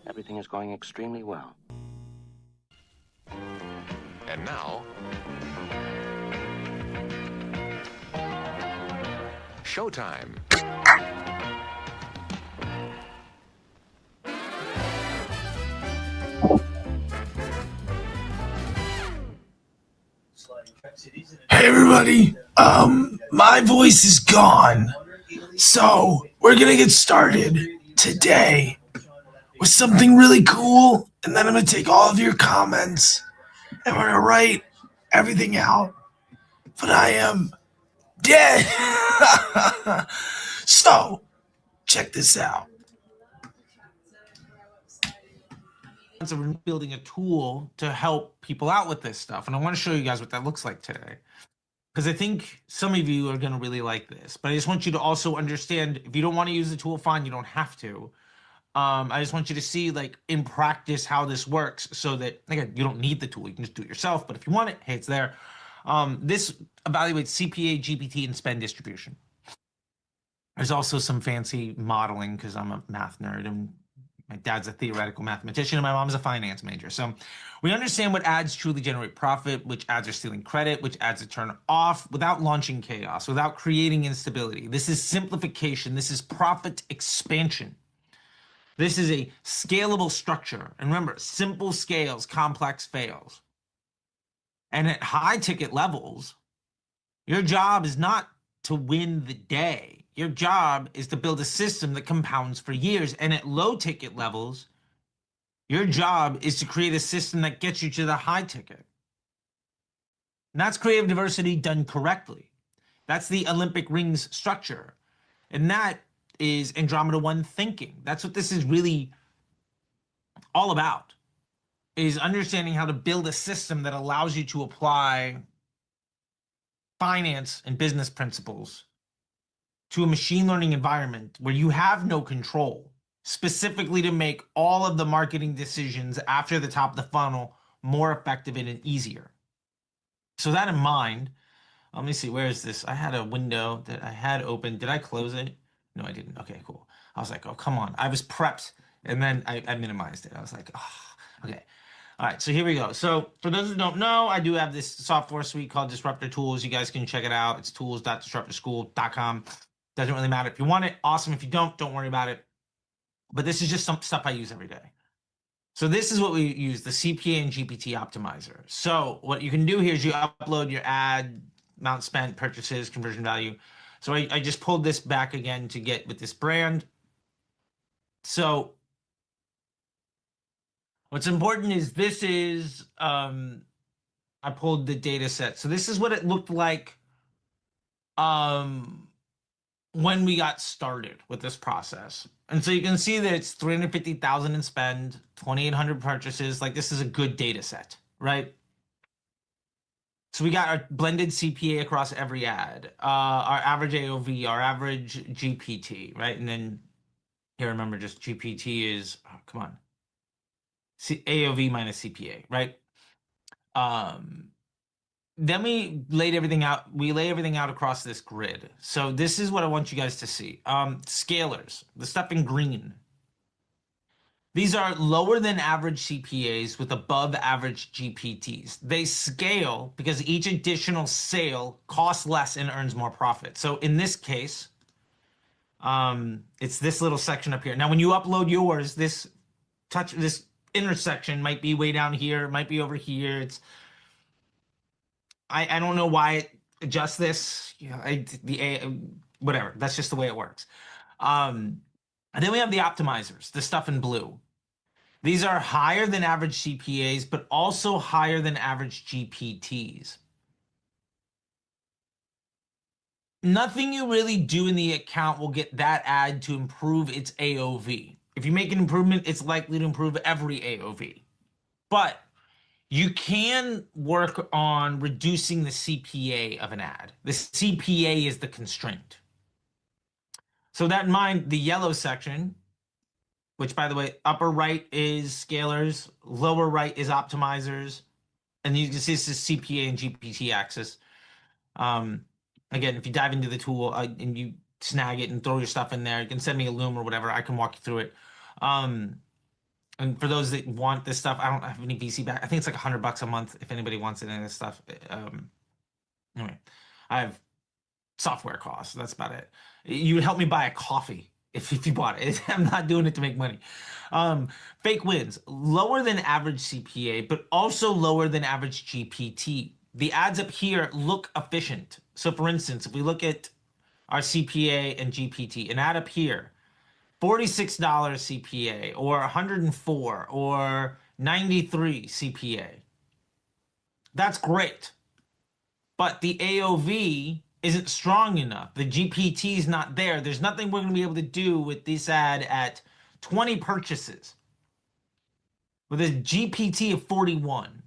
Everything is going extremely well. And now, showtime. Hey everybody, my voice is gone, so we're gonna get started today with something really cool, and then I'm gonna take all of your comments and we're gonna write everything out. But I am dead. So, check this out. Of building a tool to help people out with this stuff, and I want to show you guys what that looks like today, because I think some of you are going to really like this. But I just want you to also understand, if you don't want to use the tool, fine, you don't have to. I just want you to see, like, in practice how this works, so that, again, you don't need the tool, you can just do it yourself. But if you want it, hey, it's there. This evaluates CPA, GPT, and spend distribution. There's also some fancy modeling, because I'm a math nerd, and my dad's a theoretical mathematician and my mom's a finance major. So we understand what ads truly generate profit, which ads are stealing credit, which ads are turn off, without launching chaos, without creating instability. This is simplification. This is profit expansion. This is a scalable structure. And remember, simple scales, complex fails. And at high ticket levels, your job is not to win the day. Your job is to build a system that compounds for years. And at low ticket levels, your job is to create a system that gets you to the high ticket. And that's creative diversity done correctly. That's the Olympic rings structure. And that is Andromeda 1 thinking. That's what this is really all about, is understanding how to build a system that allows you to apply finance and business principles to a machine learning environment where you have no control, specifically to make all of the marketing decisions after the top of the funnel more effective and easier. So that in mind, let me see, where is this? I had a window that I had open. Did I close it? No, I didn't. Okay, cool. I was like, oh, come on. I was prepped, and then I minimized it. I was like, oh, okay. All right, so here we go. So for those who don't know, I do have this software suite called Disruptor Tools. You guys can check it out. It's tools.disruptorschool.com. Doesn't really matter. If you want it, awesome. If you don't worry about it. But this is just some stuff I use every day. So this is what we use, the CPA and GPT optimizer. So what you can do here is you upload your ad, amount spent, purchases, conversion value. So I just pulled this back again to get with this brand. So what's important is this is, I pulled the data set. So this is what it looked like when we got started with this process. And so you can see that it's 350,000 in spend, 2,800 purchases. Like, this is a good data set, right? So we got our blended CPA across every ad, our average AOV, our average GPT, right? And then here, remember, just GPT is, oh, come on, AOV minus CPA, right? Then we laid everything out. We lay everything out across this grid. So this is what I want you guys to see. Scalers, the stuff in green. These are lower than average CPAs with above average GPTs. They scale because each additional sale costs less and earns more profit. So in this case, it's this little section up here. Now, when you upload yours, this intersection might be way down here, it might be over here. It's I don't know why it adjusts this. You know, whatever. That's just the way it works. And then we have the optimizers, the stuff in blue. These are higher than average CPAs, but also higher than average GPTs. Nothing you really do in the account will get that ad to improve its AOV. If you make an improvement, it's likely to improve every AOV. But you can work on reducing the CPA of an ad. The CPA is the constraint. So that in mind, the yellow section, which, by the way, upper right is scalers, lower right is optimizers, and you can see this is CPA and GPT axis. Again, if you dive into the tool and you snag it and throw your stuff in there, you can send me a Loom or whatever. I can walk you through it. And for those that want this stuff, I don't have any VC back. I think it's like $100 a month if anybody wants any of this stuff. Anyway, I have software costs. That's about it. You would help me buy a coffee if you bought it. I'm not doing it to make money. Fake wins, lower than average CPA, but also lower than average GPT. The ads up here look efficient. So for instance, if we look at our CPA and GPT, an ad up here, $46 CPA or 104 or 93 CPA. That's great. But the AOV isn't strong enough. The GPT is not there. There's nothing we're going to be able to do with this ad at 20 purchases. With a GPT of 41,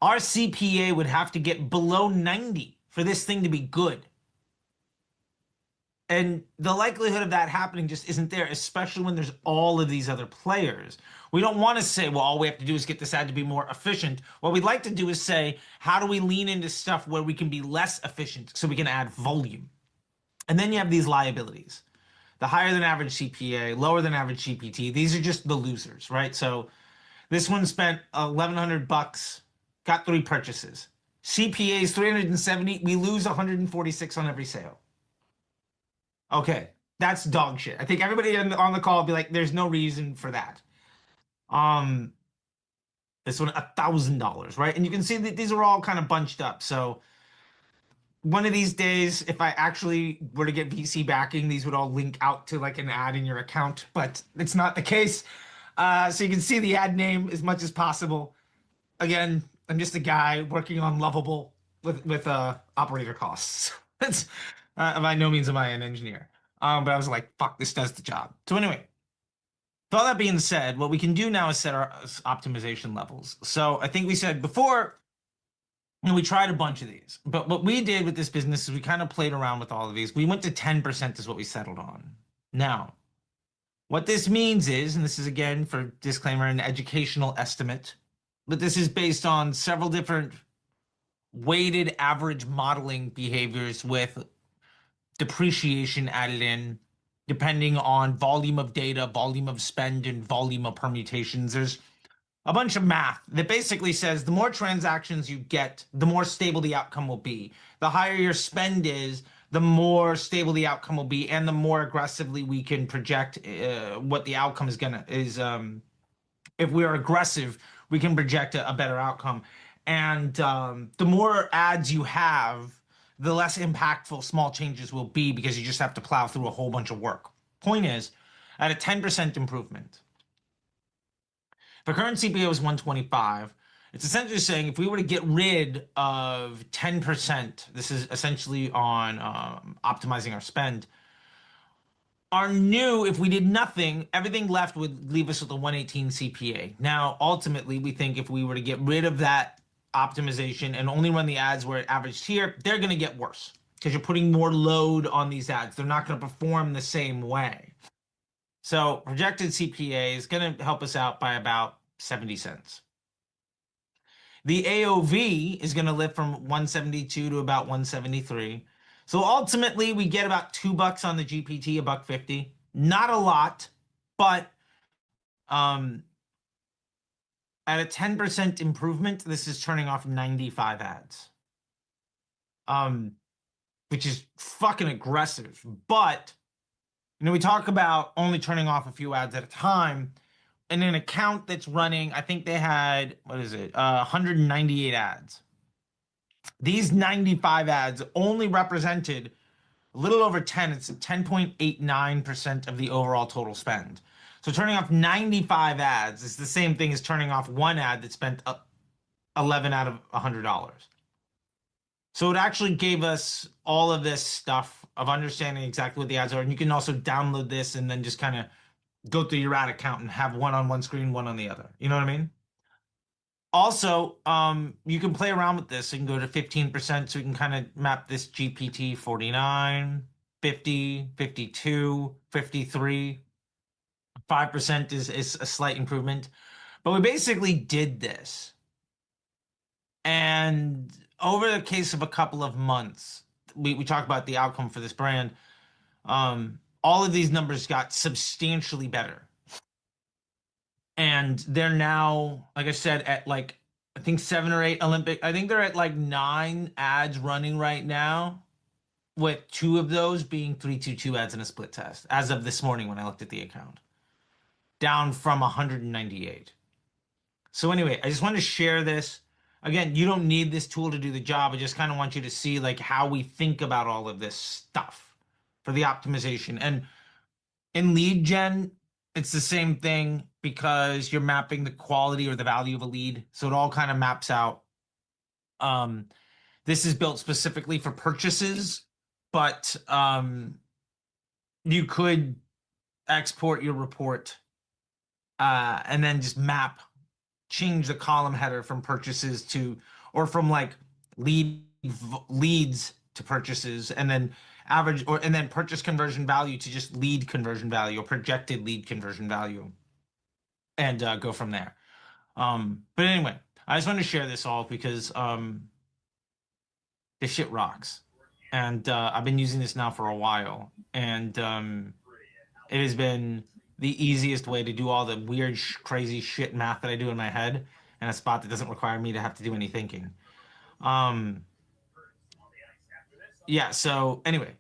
our CPA would have to get below 90 for this thing to be good. And the likelihood of that happening just isn't there, especially when there's all of these other players. We don't want to say, well, all we have to do is get this ad to be more efficient. What we'd like to do is say, how do we lean into stuff where we can be less efficient so we can add volume? And then you have these liabilities. The higher than average CPA, lower than average GPT. These are just the losers, right? So this one spent $1,100, got 3 purchases. CPA is 370. We lose 146 on every sale. Okay, that's dog shit. I think everybody on the call will be like, "There's no reason for that." This one $1,000, right? And you can see that these are all kind of bunched up. So one of these days, if I actually were to get VC backing, these would all link out to like an ad in your account, but it's not the case. So you can see the ad name as much as possible. Again, I'm just a guy working on Lovable with operator costs. That's by no means am I an engineer. But I was like, fuck, this does the job. So anyway, with all that being said, what we can do now is set our optimization levels. So I think we said before, we tried a bunch of these, but what we did with this business is we kind of played around with all of these. We went to 10% is what we settled on. Now, what this means is, and this is again for disclaimer, an educational estimate, but this is based on several different weighted average modeling behaviors with depreciation added in, depending on volume of data, volume of spend, and volume of permutations. There's a bunch of math that basically says the more transactions you get, the more stable the outcome will be. The higher your spend is, the more stable the outcome will be, and the more aggressively we can project what the outcome is gonna is. If we are aggressive, we can project a better outcome. And the more ads you have, the less impactful small changes will be because you just have to plow through a whole bunch of work. Point is, at a 10% improvement, if a current CPO is 125, it's essentially saying if we were to get rid of 10%, this is essentially on optimizing our spend, our new, if we did nothing, everything left would leave us with a 118 CPA. Now, ultimately, we think if we were to get rid of that optimization and only run the ads where it averaged here, they're going to get worse because you're putting more load on these ads. They're not going to perform the same way. So projected CPA is going to help us out by about 70 cents. The AOV is going to lift from 172 to about 173. So ultimately, we get about $2 on the GPT, $1.50. Not a lot, but at a 10% improvement, this is turning off 95 ads, which is fucking aggressive. But we talk about only turning off a few ads at a time. In an account that's running, I think they had, 198 ads. These 95 ads only represented a little over 10. It's 10.89% of the overall total spend. So turning off 95 ads is the same thing as turning off one ad that spent 11 out of $100. So it actually gave us all of this stuff of understanding exactly what the ads are. And you can also download this and then just kind of go through your ad account and have one on one screen, one on the other. You know what I mean? Also, you can play around with this and go to 15%. So you can kind of map this GPT 49, 50, 52, 53. 5% is a slight improvement. But we basically did this. And over the case of a couple of months, we talked about the outcome for this brand. All of these numbers got substantially better. and they're now, like I said, at like I think 7 or 8 Olympic. I think they're at like 9 ads running right now, with 2 of those being 322 ads in a split test as of this morning when I looked at the account, down from 198. So anyway, I just wanted to share this. Again, you don't need this tool to do the job. I just kind of want you to see like how we think about all of this stuff for the optimization. And in lead gen, it's the same thing because you're mapping the quality or the value of a lead. So it all kind of maps out. This is built specifically for purchases, but you could export your report and then just change the column header from purchases to, or from like leads to purchases, and then average, or and then purchase conversion value to just lead conversion value or projected lead conversion value, and go from there. But anyway, I just wanted to share this all because this shit rocks, and I've been using this now for a while, and it has been the easiest way to do all the weird, crazy shit math that I do in my head in a spot that doesn't require me to have to do any thinking. Um, yeah. So anyway,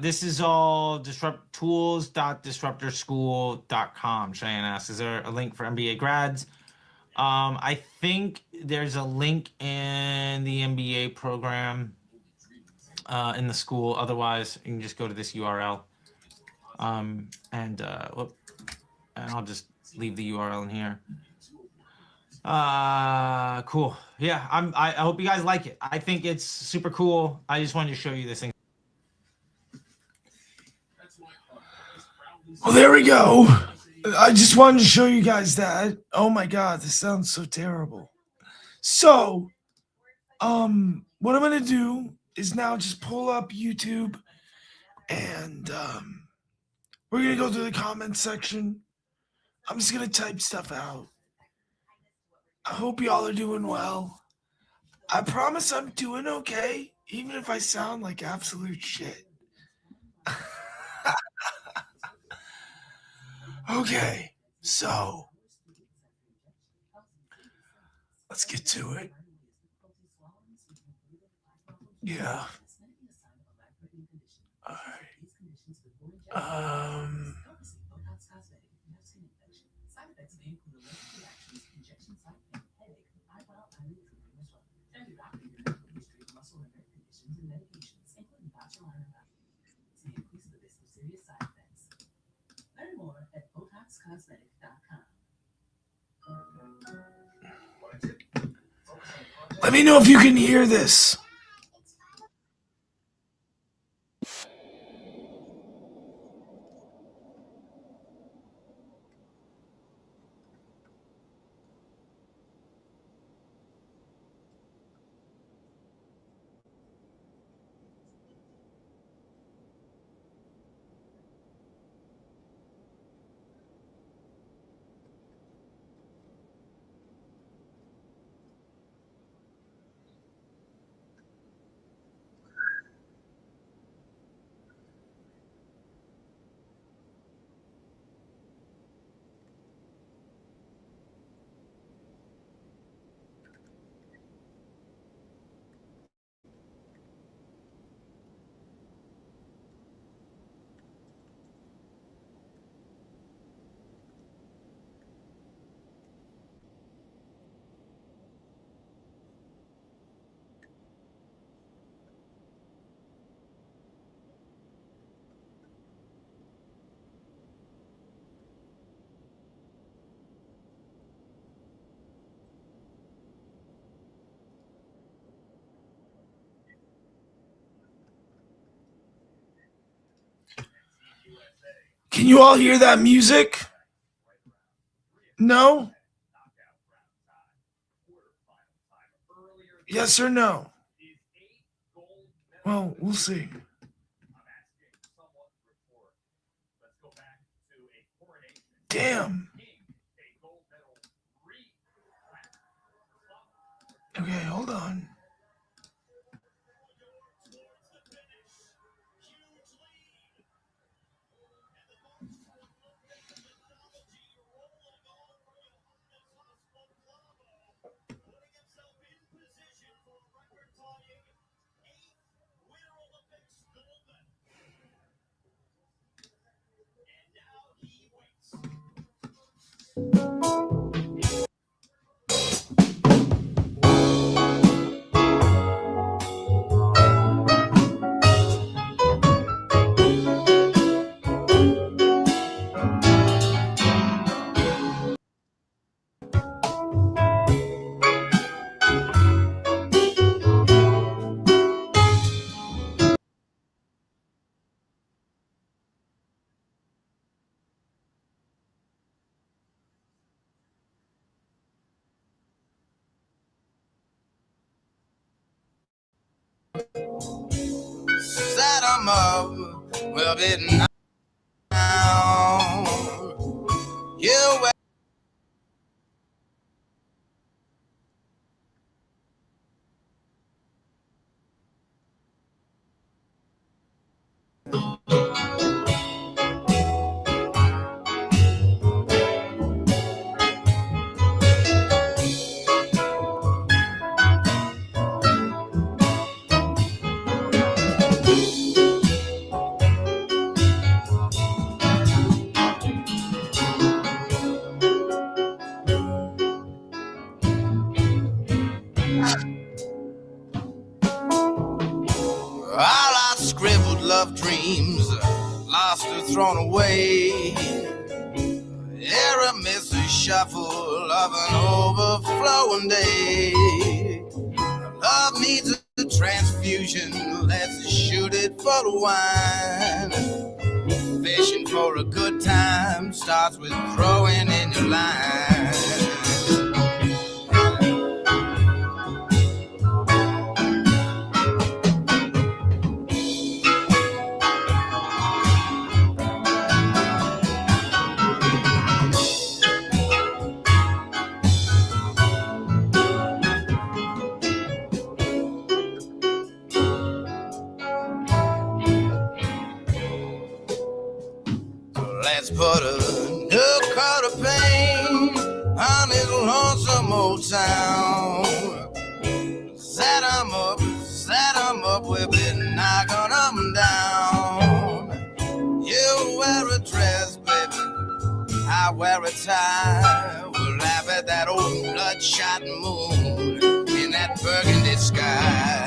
this is all tools.disruptorschool.com. Cheyenne asks, is there a link for MBA grads? I think there's a link in the MBA program in the school. Otherwise, you can just go to this URL. And I'll just leave the URL in here. Cool. Yeah, I hope you guys like it. I think it's super cool. I just wanted to show you this thing. Well, there we go. I just wanted to show you guys that. Oh my god, this sounds so terrible. So, what I'm gonna do is now just pull up YouTube, and we're gonna go through the comments section. I'm just gonna type stuff out. I hope y'all are doing well. I promise I'm doing okay, even if I sound like absolute shit. Okay, so let's get to it. Yeah. All right. Let me know if you can hear this. Can you all hear that music? No? Yes or no? Well, we'll see. Damn. Okay, hold on. Set 'em up, we'll be now. You all our scribbled love dreams, lost or thrown away. Every missy shuffle of an overflowing day. Love needs a transfusion, let's shoot it full of wine. Fishing for a good time starts with throwing in your line. Let's put a new coat of paint on this lonesome old town. Set 'em up, we'll be knocking 'em down. You wear a dress, baby, I wear a tie. We'll laugh at that old bloodshot moon in that burgundy sky.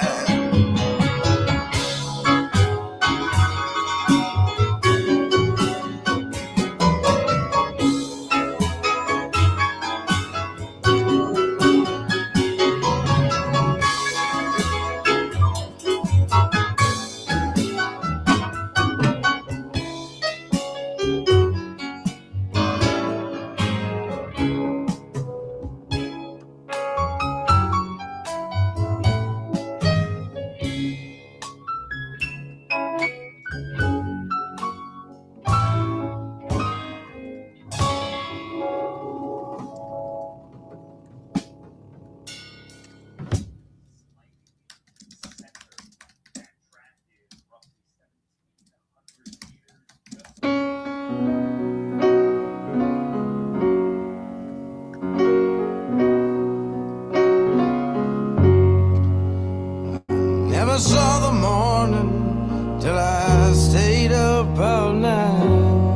Never saw the morning till I stayed up all night.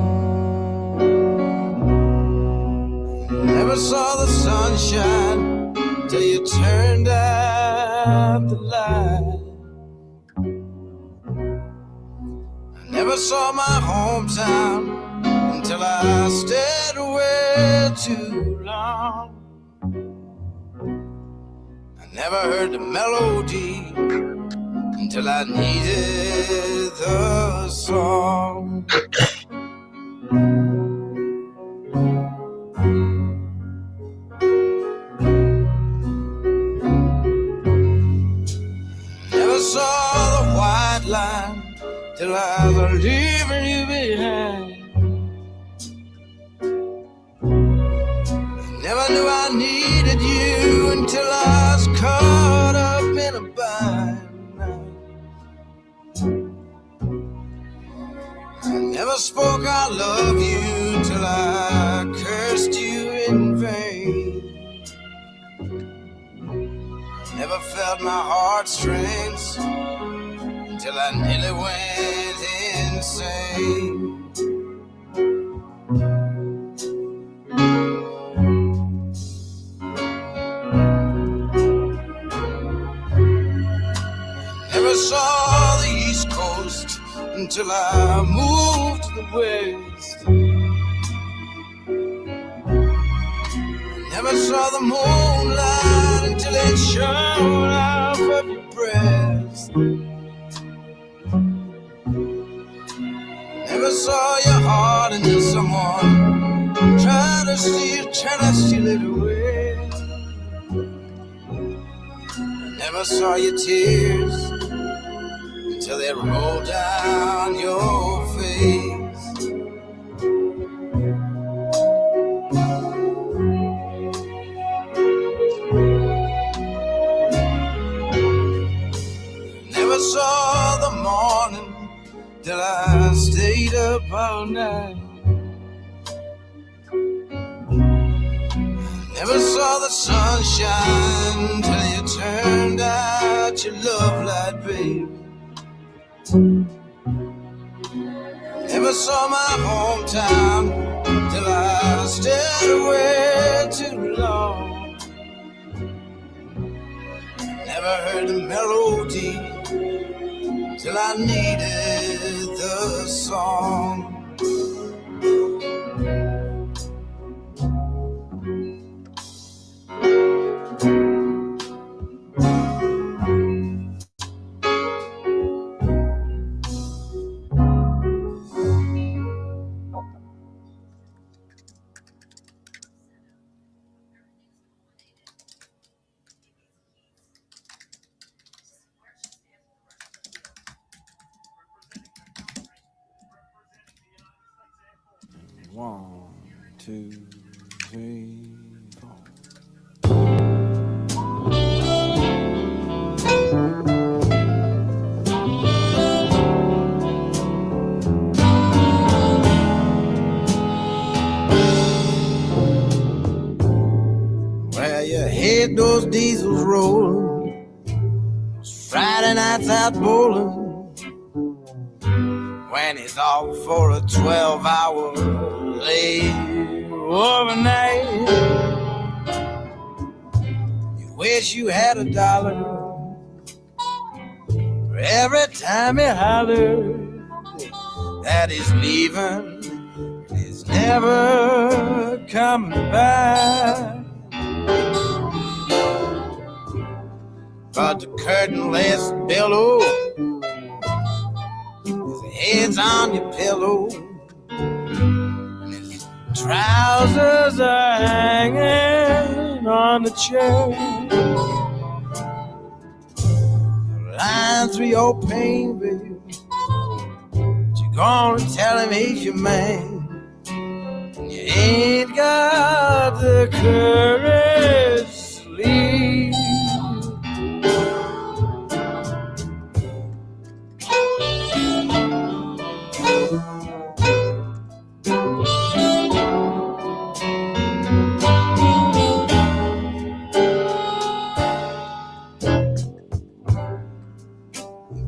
Never saw the sunshine till you turned out the light. I never saw my hometown until I stayed away too long. I never heard the melody until I needed the song. Never saw the white line till I was leaving you behind. Never knew I needed you until I was caught up in a bind. I never spoke I love you till I cursed you in vain. Never felt my heartstrings until I nearly went insane. till I moved to the west. Never saw the moonlight until it shone off of your breast. Never saw your heart until someone trying to steal it away. Never saw your tears until they rolled down your face. Never saw the morning till I stayed up all night. Never saw the sunshine till you turned out your love light, babe. Never saw my hometown till I stayed away too long. Never heard the melody till I needed the song. One, two, three, four. Where you heard those diesels rolling, those Friday nights out bowling, when it's all for a 12-hour lay overnight. You wish you had a dollar for every time he hollered that he's leaving, he's never coming back. But the curtain-less billow, head's on your pillow, and his trousers are hanging on the chair. Lying through your pain, baby, but you're gonna tell him he's your man, and you ain't got the courage to leave.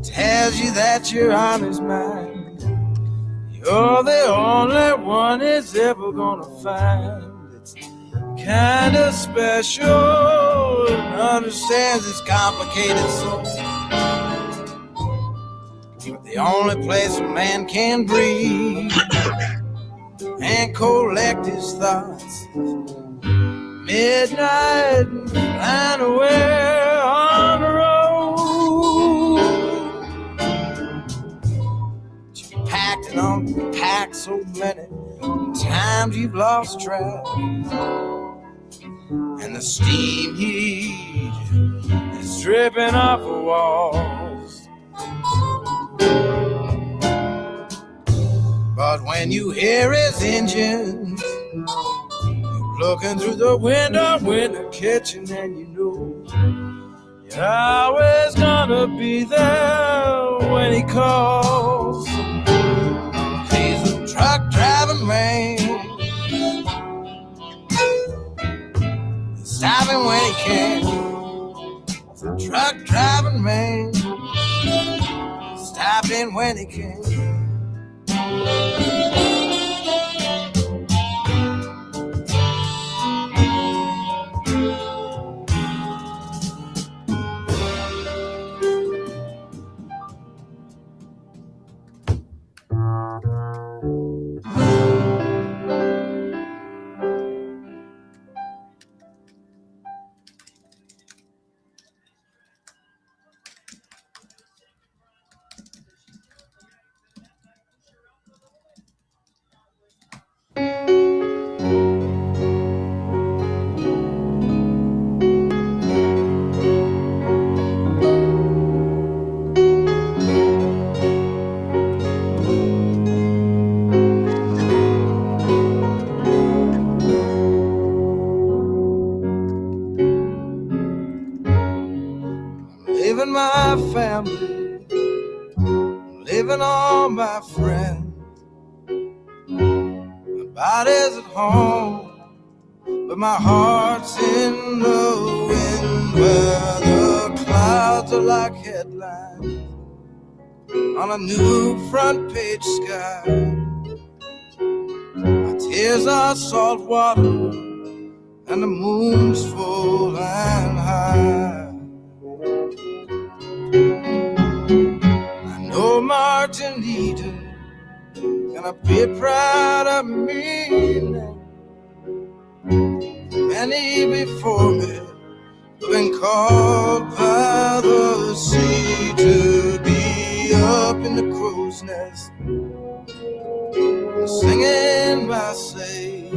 Tells you that you're on his mind. You're the only one he's ever gonna find. It's kinda special and understands his complicated soul. But the only place a man can breathe and collect his thoughts, midnight and flying away on the road. You packed and unpacked so many times you've lost track, and the steam heat is dripping off the walls. But when you hear his engines, you're looking through the window in the kitchen, and you know you're always gonna be there when he calls. He's a truck driving man, stopping when he can. He's a truck driving man, stopping when he can. leaving my family, leaving all my friends. My body's at home, but my heart's in the wind, where the clouds are like headlines on a new front page sky. My tears are salt water, and the moon's full and high. I know Martinita gonna be proud of me now. Many before me have been called by the sea to be up in the crow's nest, singing my say.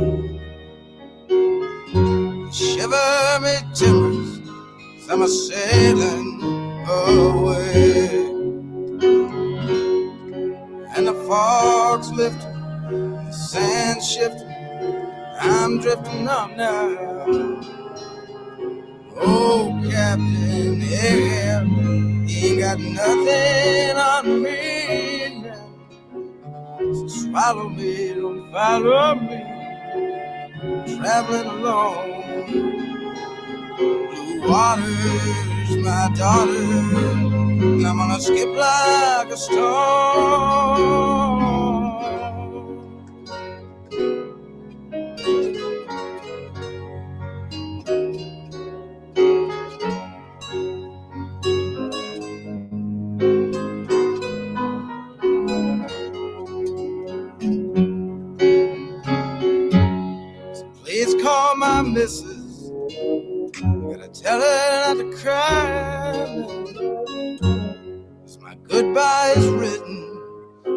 Shiver me timbers, 'cause I'm a-sailing away. And the fog's lifting, the sand's shifting, I'm drifting up now. Oh, Captain Ahab, he ain't got nothing on me now. So swallow me, don't follow me, traveling alone. Blue water's my daughter, and I'm gonna skip like a stone. Please call my missus, gotta tell her not to cry. 'Cause my goodbye is written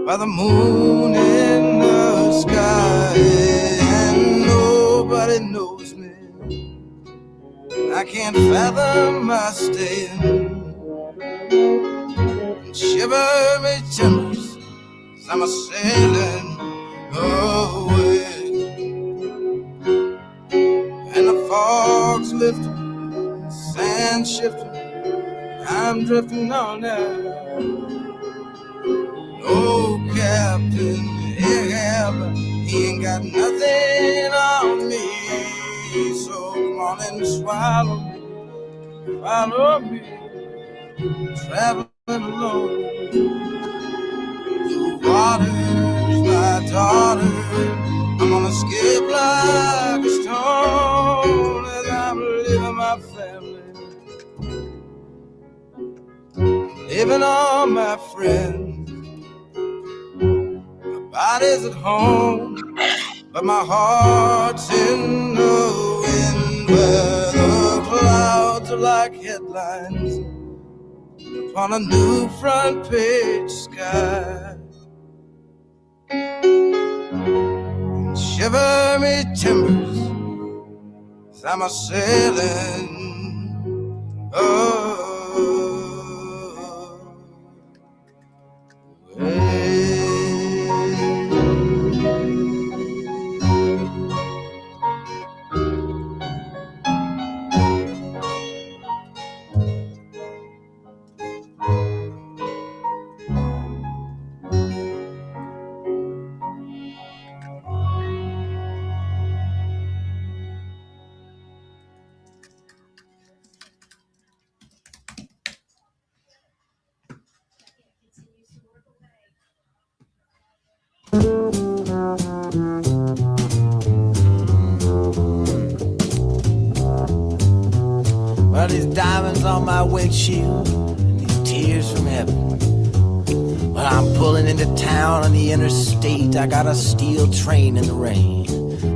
by the moon in the sky, and nobody knows me. I can't fathom my staying. And shiver me timbers, 'cause I'm a-sailing away. And the fog's lifting, sand shifting, I'm drifting on now. Oh, Captain Ahab, he ain't got nothing on me. So come on and swallow me, follow me, traveling alone. The water's my daughter, I'm gonna skip like a stone as I'm leaving my family, leaving all my friends. My body's at home, but my heart's in the wind, where the clouds are like headlines upon a new front page sky. Shiver me timbers, 'cause I'm a-sailing away. Well, these diamonds on my windshield and these tears from heaven. Well, I'm pulling into town on the interstate. I got a steel train in the rain,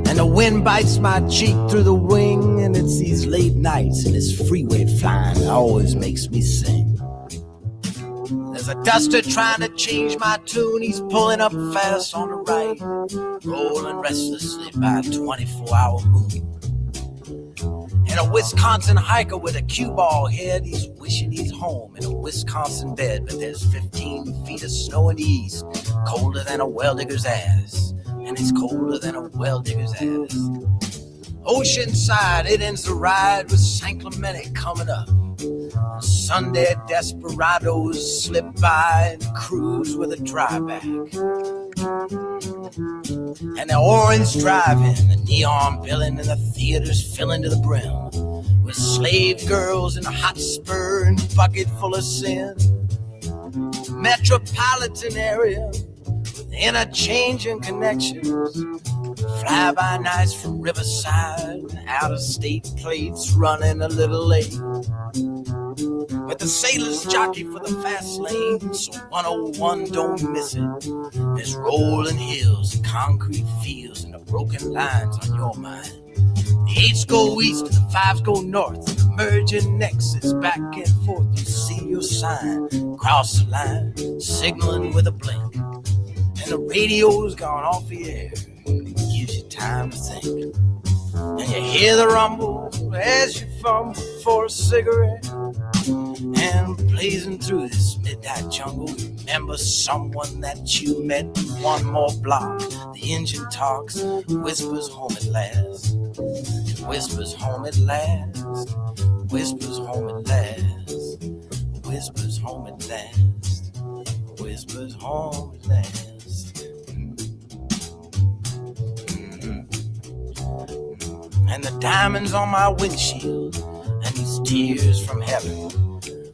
and the wind bites my cheek through the wing. And it's these late nights and this freeway flying that always makes me sing. There's a duster trying to change my tune. He's pulling up fast on the right, rolling restlessly by a 24-hour moon. And a Wisconsin hiker with a cue ball head, he's wishing he's home in a Wisconsin bed. But there's 15 feet of snow in the east, colder than a well digger's ass. And it's colder than a well digger's ass. Oceanside, it ends the ride with San Clemente coming up. Sunday desperados slip by and cruise with a dryback. And the orange driving, the neon billing, and the theaters filling to the brim with slave girls in a hot spur and bucket full of sin. Metropolitan area with interchanging connections. Fly-by-nights from Riverside, out-of-state plates running a little late. But the sailors jockey for the fast lane, so 101 don't miss it. There's rolling hills and concrete fields and the broken lines on your mind. The 8s go east and the 5s go north, the merging nexus back and forth. You see your sign, cross the line, signaling with a blink. And the radio's gone off the air, gives you time to think. And you hear the rumble as you fumble for a cigarette. And blazing through this midnight jungle, remember someone that you met. One more block, the engine talks, whispers home at last. Whispers home at last. Whispers home at last. Whispers home at last. Whispers home at last. And the diamonds on my windshield and these tears from heaven.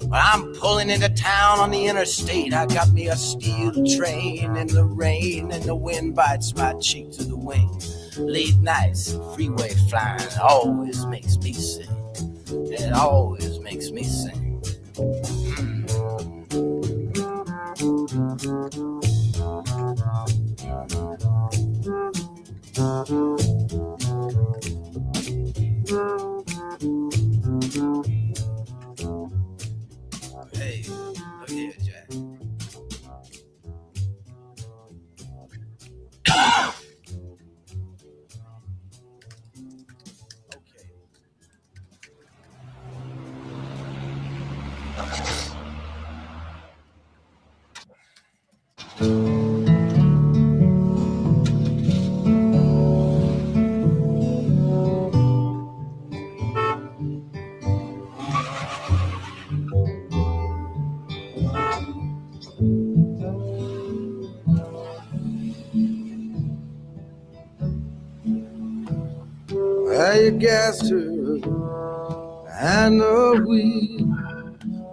But I'm pulling into town on the interstate. I got me a steel train in the rain, and the wind bites my cheek to the wing. Late nights, freeway flying, always makes me sing. It always makes me sing. Hey, look here, Jack. Okay. Well, you gassed her behind the wheel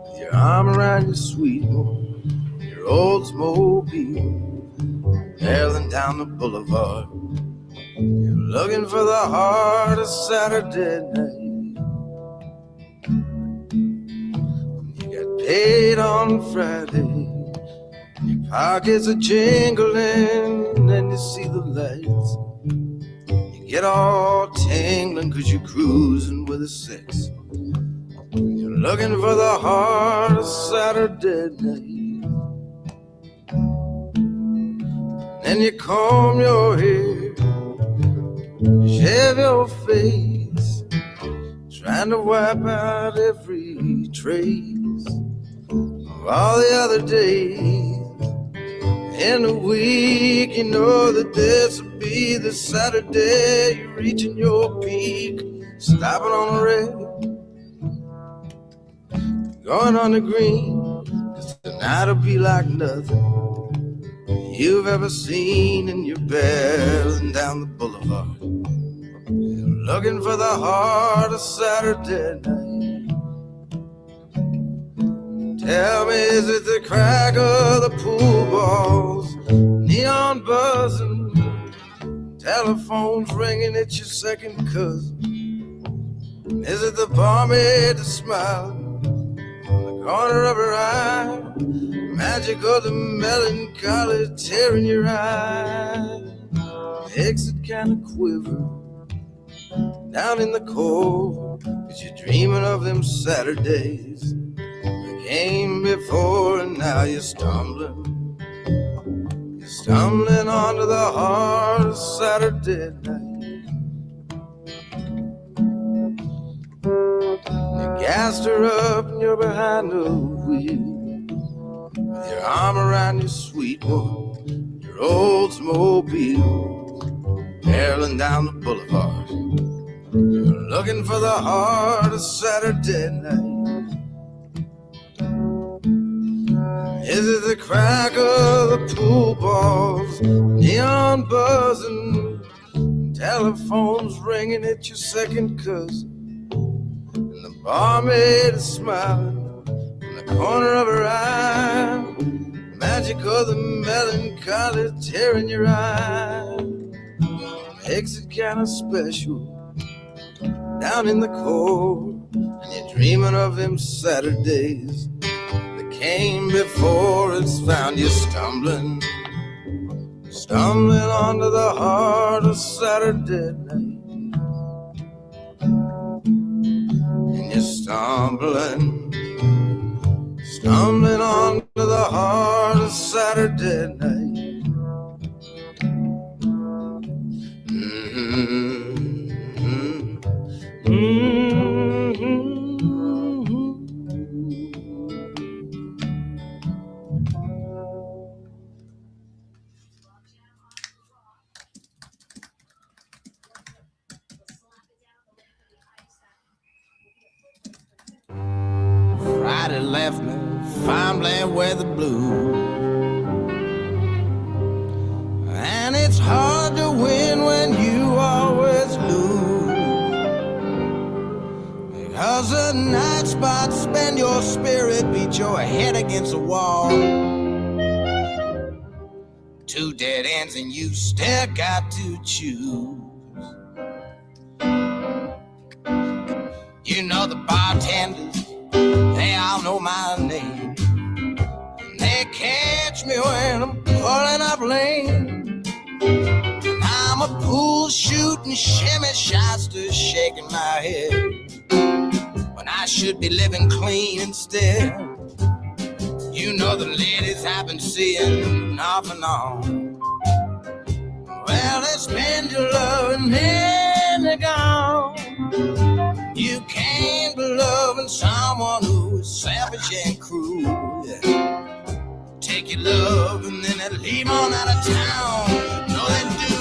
with your arm around your sweet one, your Oldsmobile, barreling down the boulevard. You're looking for the heart of Saturday night. You got paid on Friday, your pockets are jingling, and you see the lights. Get all tingling 'cause you're cruising with a 6. You're looking for the heart of Saturday night. Then you comb your hair, shave your face, trying to wipe out every trace of all the other days. In a week, you know that this will be the Saturday you're reaching your peak, stopping on the red, going on the green, 'cause tonight'll be like nothing you've ever seen, and you're barreling down the boulevard. You're looking for the heart of Saturday night. Tell me, is it the crack of the pool balls, neon buzzing, telephones ringing at your second cousin? Is it the barmaid that's smiling in the corner of her eye, magic of the melancholy tearing your eye? Makes it kind of quiver down in the core, 'cause you're dreaming of them Saturdays came before, and now you're stumbling onto the heart of Saturday night. You gassed her up and you're behind the wheel with your arm around your sweet one, your Oldsmobile, barreling down the boulevard. You're looking for the heart of Saturday night. crack of the pool balls, neon buzzing, telephones ringing at your second cousin, and the barmaid is smiling in the corner of her eye. Magic of the melancholy tearing your eye makes it kind of special down in the cold. And you're dreaming of them Saturdays that came before it's found you stumbling onto the heart of Saturday night. And you're stumbling onto the heart of Saturday night. Friday left me fumbling with the blues, and it's hard to win when you always lose, because the night spots spend your spirit, beat your head against the wall. Two dead ends and you still got to choose. You know the bartenders, they all know my name. They catch me when I'm pulling up lane. And I'm a pool shooting shimmy shyster, shaking my head when I should be living clean instead. You know the ladies I've been seeing off and on. Well, they spend your love and then they're gone. You can't be loving someone who is selfish and cruel. Take your love and then they leave on out of town. You know they do.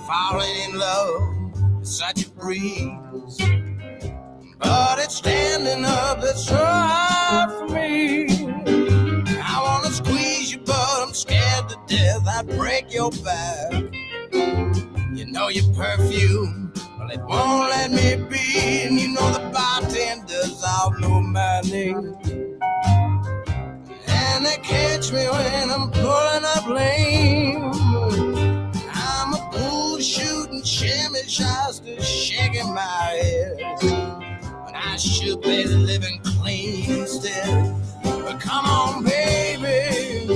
Falling in love is such a breeze, but it's standing up that's so hard for me. I wanna squeeze you, but I'm scared to death I'd break your back. You know your perfume, well it won't let me be. And you know the bartenders all know my name, and they catch me when I'm pulling up lame. I'm a pool shooting shimmy shyster, shaking my head when I should be living clean instead. But come on, baby,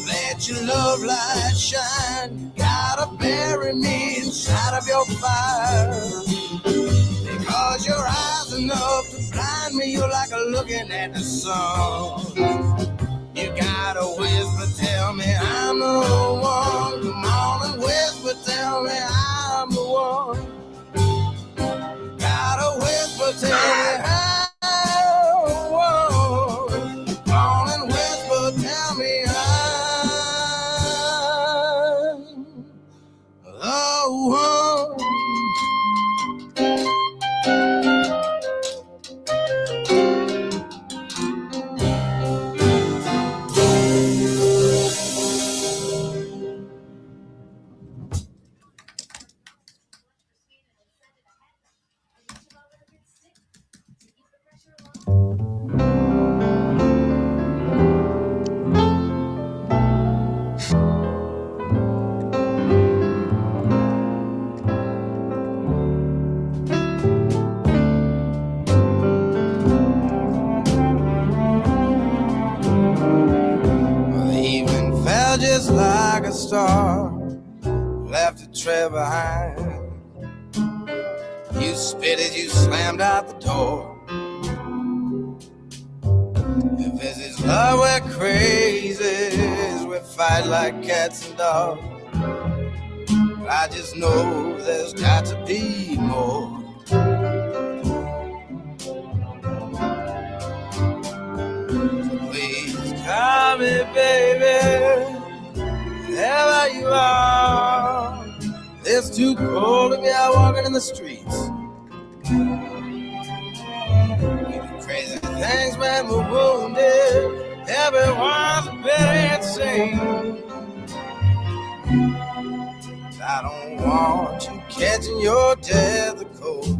let your love light shine. You gotta bury me inside of your fire, because your eyes enough to blind me. You're like a looking at the sun. You gotta whisper, tell me I'm the one. Come on and whisper, tell me I'm the one. Gotta whisper, tell me I'm the one. Come on and whisper, tell me I'm the one. Just like a star left a trail behind. You spit it, you slammed out the door. If this is love, we're crazy. We fight like cats and dogs. But I just know there's got to be more. you are. It's too cold to be out walking in the streets. We do crazy things when we're wounded. Everyone's a bit insane. I don't want you catching your death of cold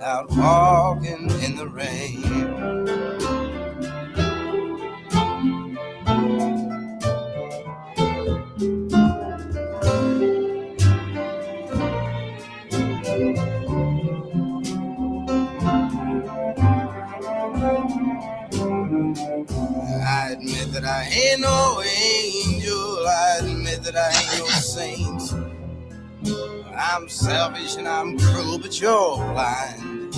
out walking in the rain. I admit that I ain't no angel. I admit that I ain't no saint. I'm selfish and I'm cruel, but you're blind.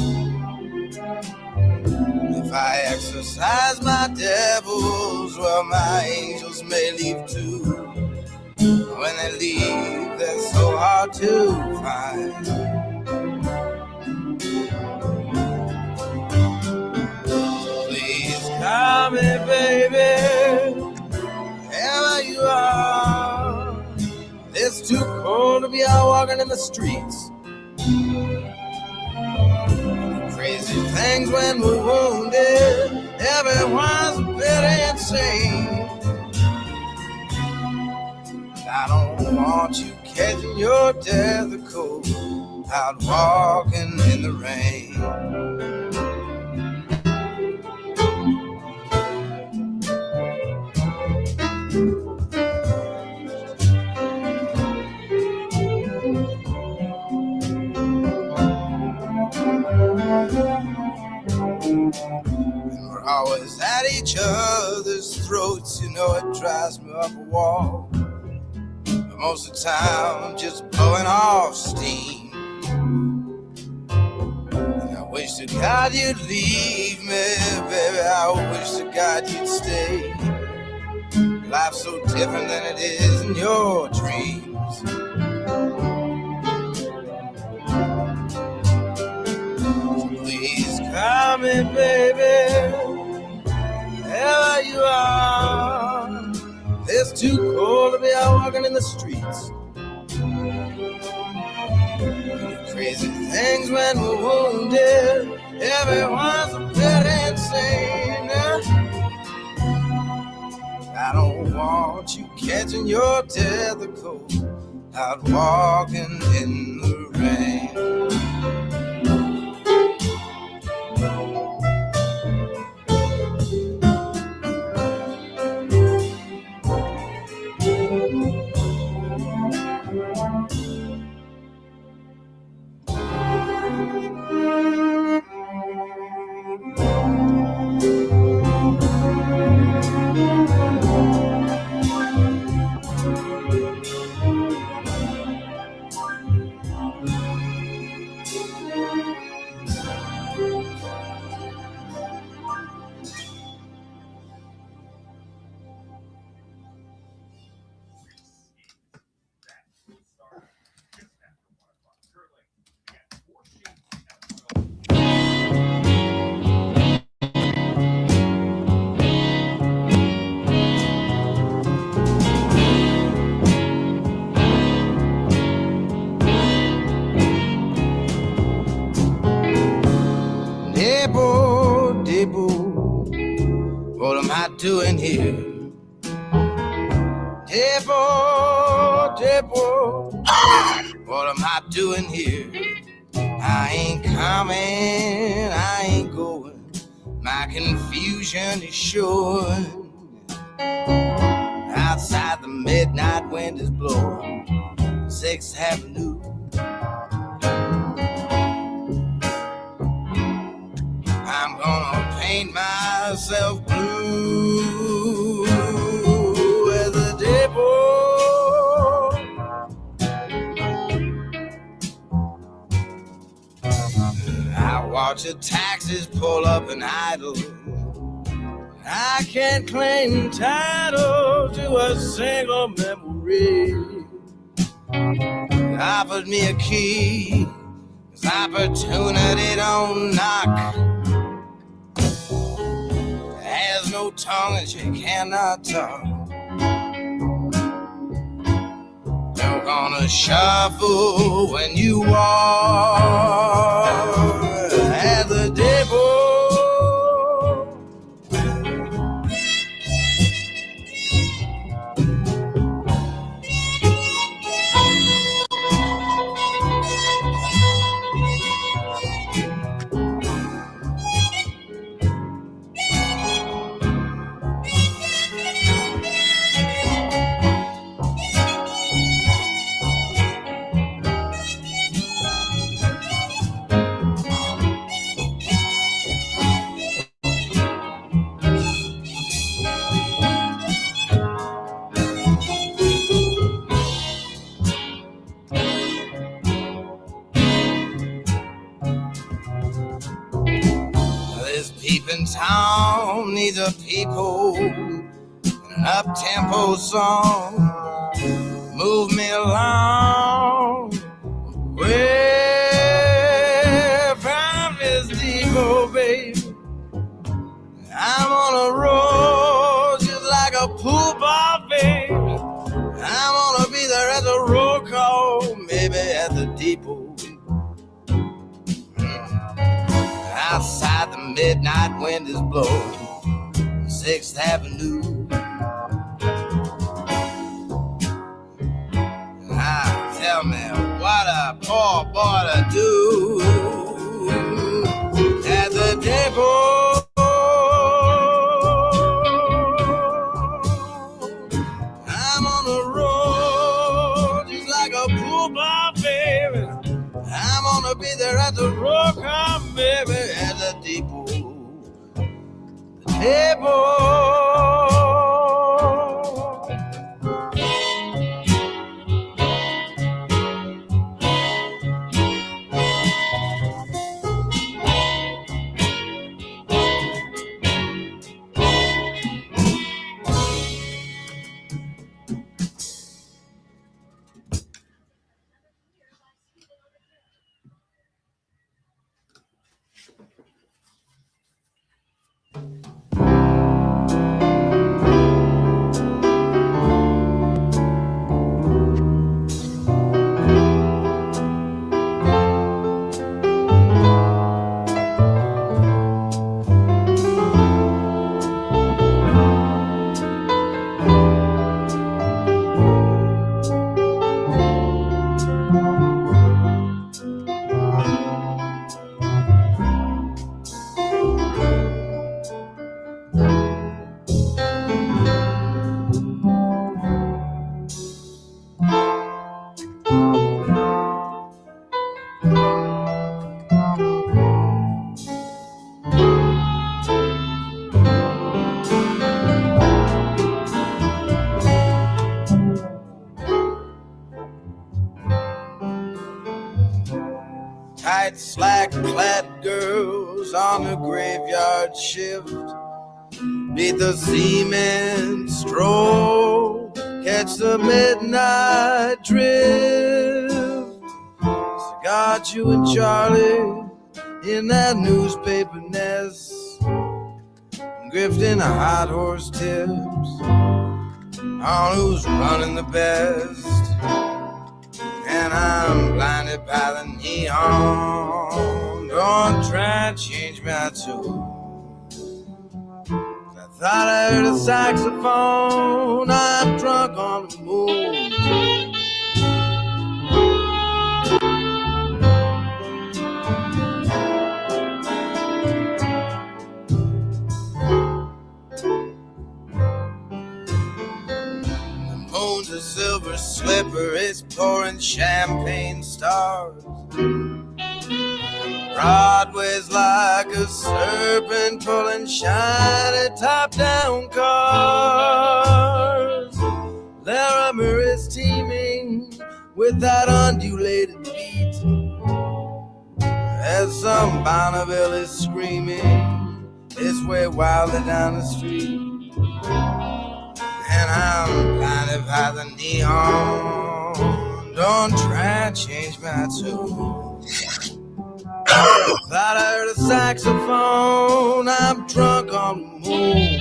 If I exercise my devils, well, my angels may leave too. When they leave, they're so hard to find. Please call me, baby, wherever you are. It's too cold to be out walking in the streets. Crazy things when we're wounded. Everyone's a bit insane. I don't want you catching your death of cold out walking in the rain. And we're always at each other's throats. You know it drives me up a wall. But most of the time I'm just blowing off steam. And I wish to God you'd leave me, baby. I wish to God you'd stay. Life's so different than it is in your dreams. Please call me, baby, wherever you are. It's too cold to be out walking in the streets. Crazy things when we're wounded. Everyone's a bit insane. I don't want you catching your death of cold out walking in the rain. What am I doing here? Debo, what am I doing here? I ain't coming, I ain't going. My confusion is showing. Outside the midnight wind is blowing 6th Avenue. I'm gonna paint myself blue as a depot. I watch the taxis pull up and idle. I can't claim title to a single memory. Offered me a key, 'cause opportunity don't knock. Has no tongue and she cannot talk. You're gonna shuffle when you walk at the depot. This peeping town needs a peephole, an up-tempo song. Move me along, way from this depot, baby. I'm on a road just like a pool ball, baby. I'm gonna be there at the roll call, maybe at the depot. Outside the midnight wind is blowing 6th Avenue. Tell me what a poor boy to do at the depot. I'm on the road just like a pool ball, baby. I'm gonna be there at the roll call, baby, at the depot. The depot. Tight, slack-clad girls on the graveyard shift, beat the cement stroll, catch the midnight drift. So got you and Charlie in that newspaper nest, grifting a hot horse tips on who's running the best. And I'm blinded by the neon. Don't try to change my tune. I thought I heard a saxophone. I'm drunk on the moon. The silver slipper is pouring champagne stars. Broadway's like a serpent pulling shiny top-down cars. Larimer is teeming with that undulated beat as some Bonneville is screaming its way wildly down the street. And I'm blinded by the neon. Don't try to change my tune. Thought I heard a saxophone. I'm drunk on the moon.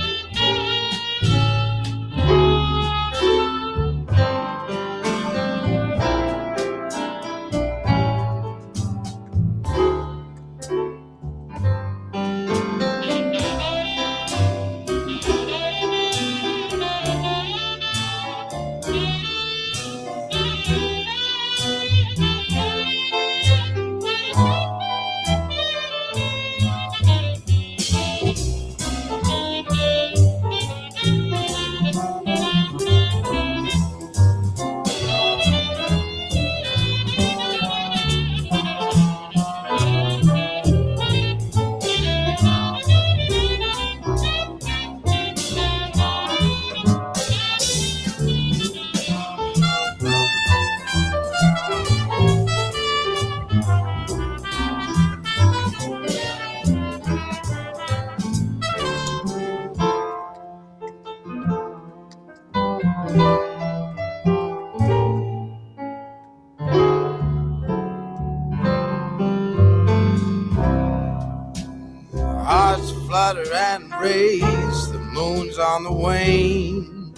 butter and race, the moon's on the wane.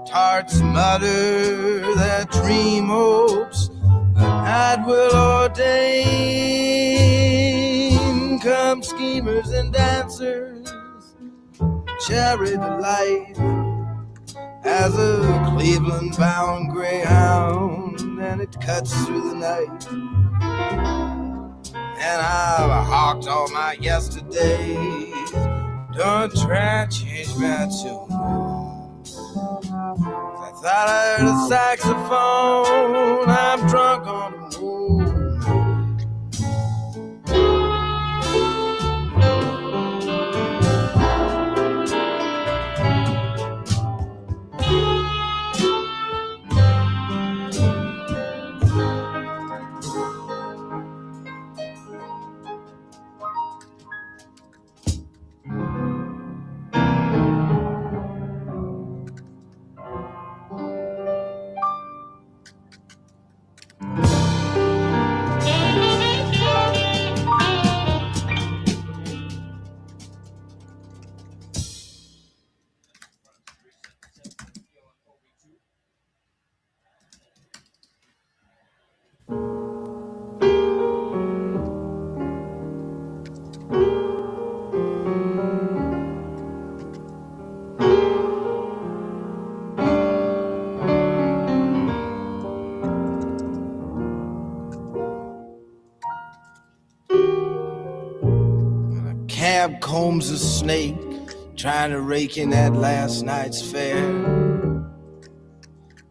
Tarts mutter their dream hopes the night will ordain. Come schemers and dancers, cherry delight as a Cleveland-bound greyhound, and it cuts through the night. And I've hawked all my yesterdays, don't try to change my tune. I thought I heard a saxophone, I'm drunk on the moon. Cab combs a snake, trying to rake in that last night's fare.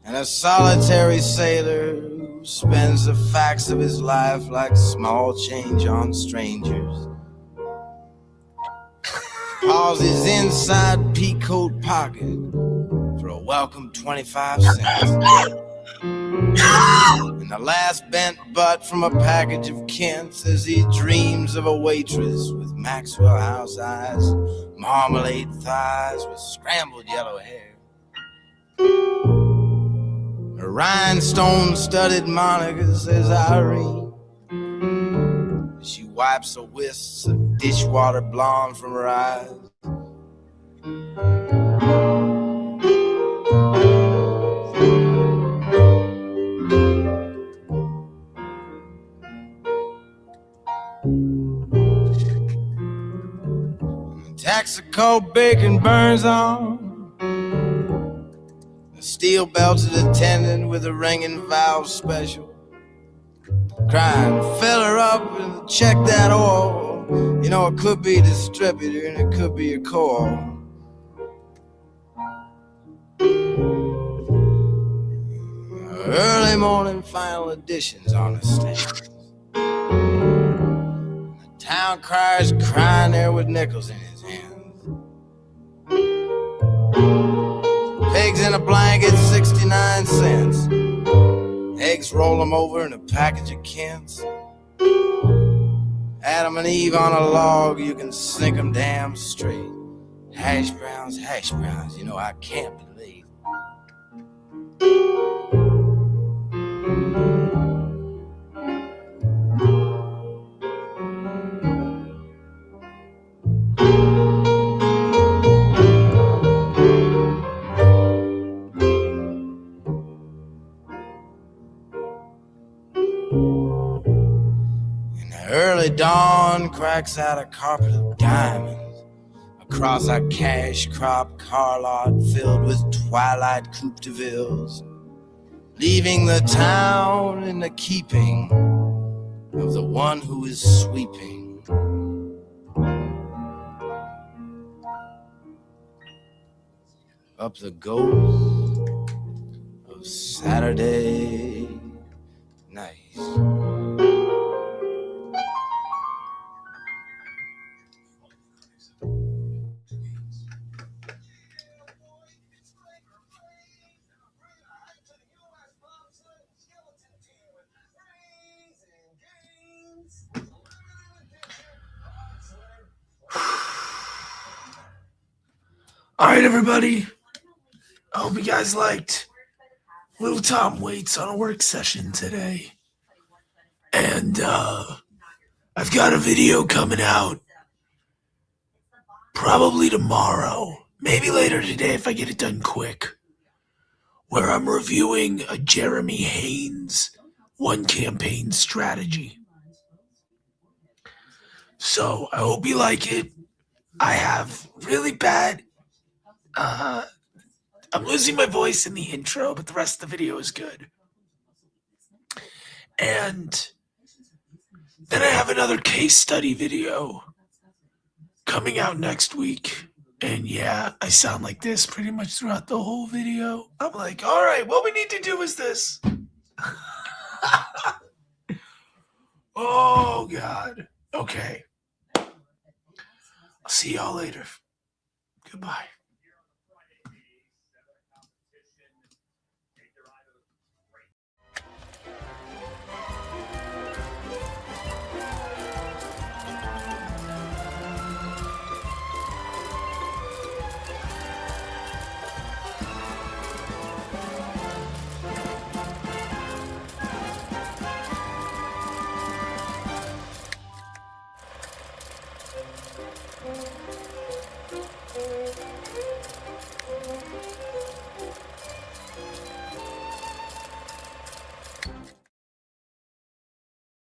And a solitary sailor who spends the facts of his life like small change on strangers. Pulls his inside peacoat pocket for a welcome 25 cents. And the last bent butt from a package of Kents as he dreams of a waitress with Maxwell House eyes, marmalade thighs with scrambled yellow hair. Her rhinestone-studded moniker says Irene. She wipes the wisps of dishwater blonde from her eyes. Texaco bacon burns on. A steel-belted attendant with a ringing valve special, crying, fill her up and check that oil. You know, it could be a distributor and it could be a coil. Early morning final editions on the stand. The town crier's crying there with nickels in his hands. Pigs in a blanket, 69 cents. Eggs, roll them over in a package of Kents. Adam and Eve on a log, you can sink them damn straight. Hash browns, you know I can't be late. Early dawn cracks out a carpet of diamonds across a cash crop car lot filled with twilight coupe de villes, leaving the town in the keeping of the one who is sweeping. Up the ghost of Saturday night. All right, everybody. I hope you guys liked Little Tom Waits on a work session today. And I've got a video coming out probably tomorrow, maybe later today if I get it done quick, where I'm reviewing a Jeremy Haynes one campaign strategy. So I hope you like it. I have really bad, I'm losing my voice in the intro, but the rest of the video is good. And then I have another case study video coming out next week. And yeah, I sound like this pretty much throughout the whole video. I'm like, all right, what we need to do is this. Oh, God. Okay. I'll see y'all later. Goodbye.